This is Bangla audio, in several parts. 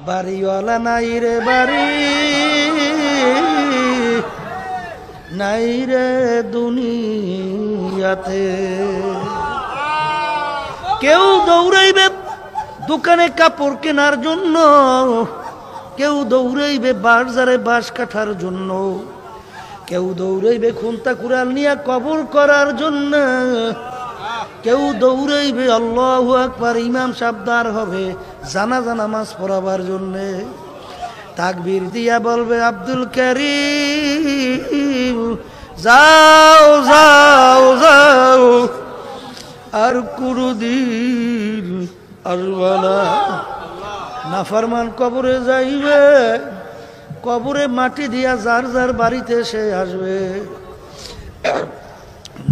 বাড়িওয়ালা নাই রে বাড়ি, নাই রে দুনিয়াতে। কেউ দৌড়াইবে দোকানে কাপড় কেনার জন্য, কেউ দৌড়াইবে বাজারে বাঁশ কাটার জন্য, কেউ দৌড়াইবে খুন্তা কুড়াল নিয়ে কবর করার জন্য, কেউ দৌড়াইবে আল্লাহু আকবার ইমাম সাবদার হবে জানাজা নামাজ পড়াবার জন্য। তাকবীর দিয়া বলবে আব্দুল কারীম যাও যাও যাও, আর কোনদিন আসবে না। নাফরমান কবরে যাইবে, কবরে মাটি দিয়া যার যার বাড়িতে সে আসবে।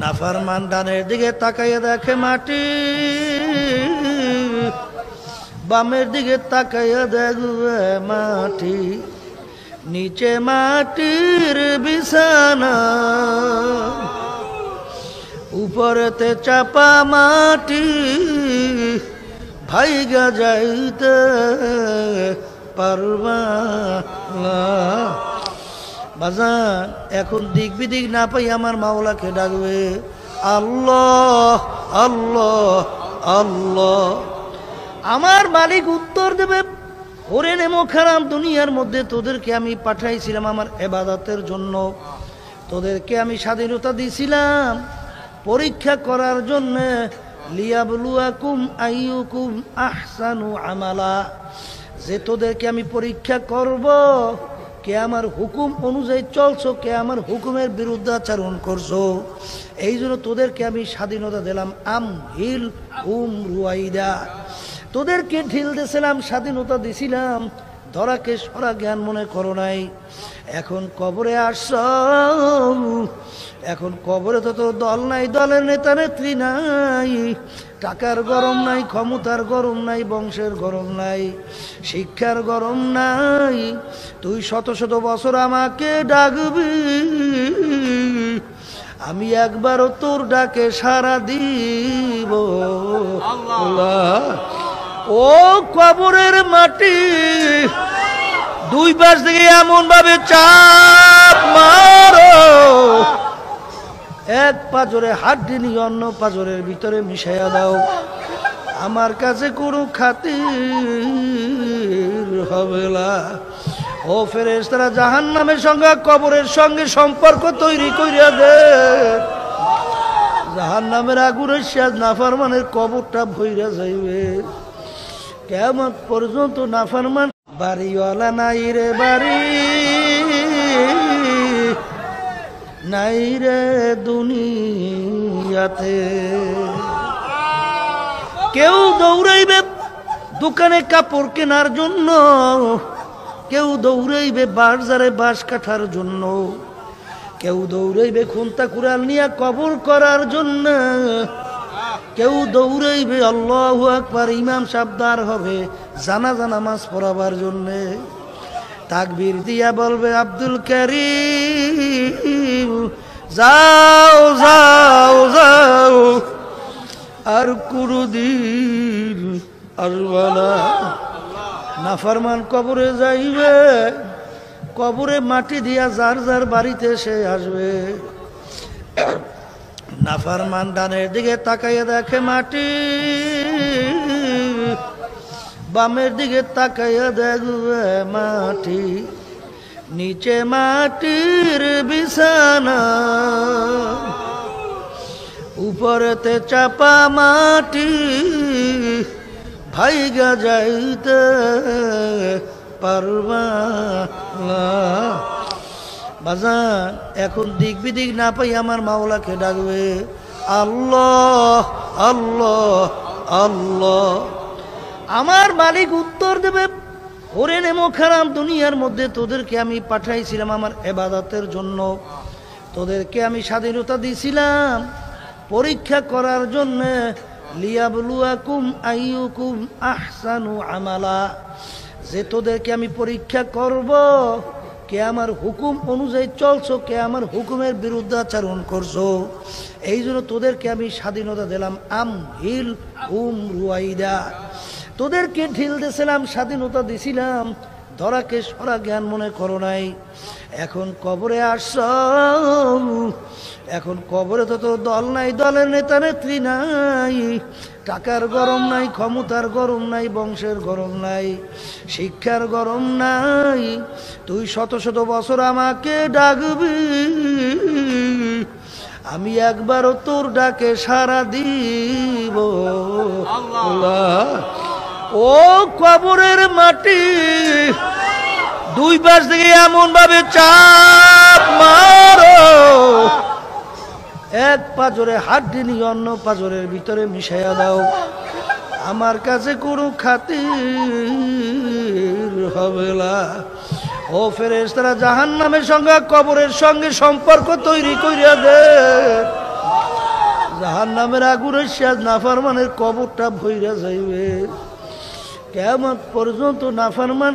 নাফরমান ডানের দিকে তাকাইয়া দেখে মাটি, বামের দিকে তাকাইয়া দেখবে মাটি, নিচে মাটির বিছানা, উপরেতে চাপা মাটি, ভাইগা যাইতে পারবা না। বাজান এখন দিক বিদিক না পাই আমার মাওলাকে ডাকবে আল্লাহ আল্লাহ আল্লাহ। আমার মালিক উত্তর দেবে, ওরে নেমো খারাপ দুনিয়ার মধ্যে তোদেরকে আমি পাঠাইছিলাম আমার ইবাদতের জন্য, তোদেরকে আমি স্বাধীনতা দিয়েছিলাম পরীক্ষা করার জন্য। লিয়াবলুয়াকুম আইয়ুকুম আহসানু আমালা, যে তোদেরকে আমি পরীক্ষা করব কে আমার হুকুম অনুযায়ী চলছো, কে আমার হুকুমের বিরুদ্ধাচরণ করছো। এই জন্য তোদেরকে আমি স্বাধীনতা দিলাম। আম হিল রুয়াইদা, তোদেরকে ঢিল দিয়েছিলাম, স্বাধীনতা দিছিলাম, ধরাকে সরা জ্ঞান মনে করো নাই। এখন কবরে আস, এখন কবরে তো তোর দল নাই, দলের নেতা নেত্রী নাই, টাকার গরম নাই, ক্ষমতার গরম নাই, বংশের গরম নাই, শিক্ষার গরম নাই। তুই শত শত বছর আমাকে ডাকবি, আমি একবারও তোর ডাকে সাড়া দিব। ও কবরের মাটি দুই পাশ থেকে এমন ভাবে চাপ মারো, এক পাজরে হাড্ডি নিয়ে অন্য পাজরের ভিতরে মিশাইয়া দাও। আমার কাছে কোনো খাতির হবে না। ও ফেরেশতারা জাহান্নামের সঙ্গে কবরের সঙ্গে সম্পর্ক তৈরি করিয়া দে। জাহান্নামের আগুনের শেষ নাফরমানের কবরটা ভইরা যাইবে। কিয়ামত পর্যন্ত নাফরমান বাড়িওয়ালা নাই রে বাড়ি, নাই রে দুনিয়াতে। কেউ দৌড়াইবে দোকানে কাপড় কেনার জন্য, কেউ দৌড়াইবে বাজারে বাঁশ কাটার জন্য, কেউ দৌড়াইবে খুন্তা কুড়াল নিয়ে কবর করার জন্য, কেউ দৌড়াইবে আল্লাহু আকবার ইমাম সাবদার হবে জানাজা নামাজ পড়াবার জন্য। তাকবীর দিয়া বলবে আব্দুল কারীম যাও যাও যাও, আর কোনদিন আসবে না। নাফরমান কবরে যাইবে, কবরে মাটি দিয়া যার যার বাড়িতে সে আসবে। নাফরমান ডানের দিকে তাকাইয়া দেখে মাটি, বামের দিকে তাকাইয়া দেখবে মাটি, নিচে মাটির বিছানা, উপরেতে চাপা মাটি, ভাইগা যাইতে পারবা না। বাজান এখন দিক বিদিক না পাই আমার মাওলাকে ডাকবে আল্লাহ আল্লাহ আল্লাহ। আমার মালিক উত্তর দেবে, ওরে নেমো খারাপ দুনিয়ার মধ্যে তোদেরকে আমি পাঠাইছিলাম আমার ইবাদতের জন্য, তোদেরকে আমি স্বাধীনতা দিয়েছিলাম পরীক্ষা করার জন্য। লিয়াবলুয়াকুম আইয়ুকুম আহসানু আমালা, যে তোদেরকে আমি পরীক্ষা করব কে আমার হুকুম অনুযায়ী চলছো, কে আমার হুকুমের বিরুদ্ধাচরণ করছো। এই জন্য তোদেরকে আমি স্বাধীনতা দিলাম। আম হিল রুয়াইদা, তোদেরকে ঢিল দিয়েছিলাম, স্বাধীনতা দিছিলাম, ধরাকে সরা জ্ঞান মনে করো নাই। এখন কবরে আসছ, এখন কবরে তো তোর দল নাই, দলের নেতা নেত্রী নাই, টাকার গরম নাই, ক্ষমতার গরম নাই, বংশের গরম নাই, শিক্ষার গরম নাই। তুই শত শত বছর আমাকে ডাকবি, আমি একবারও তোর ডাকে সাড়া দিব। আল্লাহ, ও কবরের মাটি দুই পাশ থেকে এমন ভাবে চাপ মারো, এক পাজরে হাড্ডি নিয়ে অন্য পাজরের ভিতরে মিশাইয়া দাও। আমার কাছে কোনো খাতির হবে না। ও ফেরেশতারা জাহান্নামের সঙ্গে কবরের সঙ্গে সম্পর্ক তৈরি করিয়া দে। জাহান্নামের আগুনের শেষ নাফরমানের কবরটা ভইরা যাইবে, কিয়ামত পর্যন্ত নাফরমান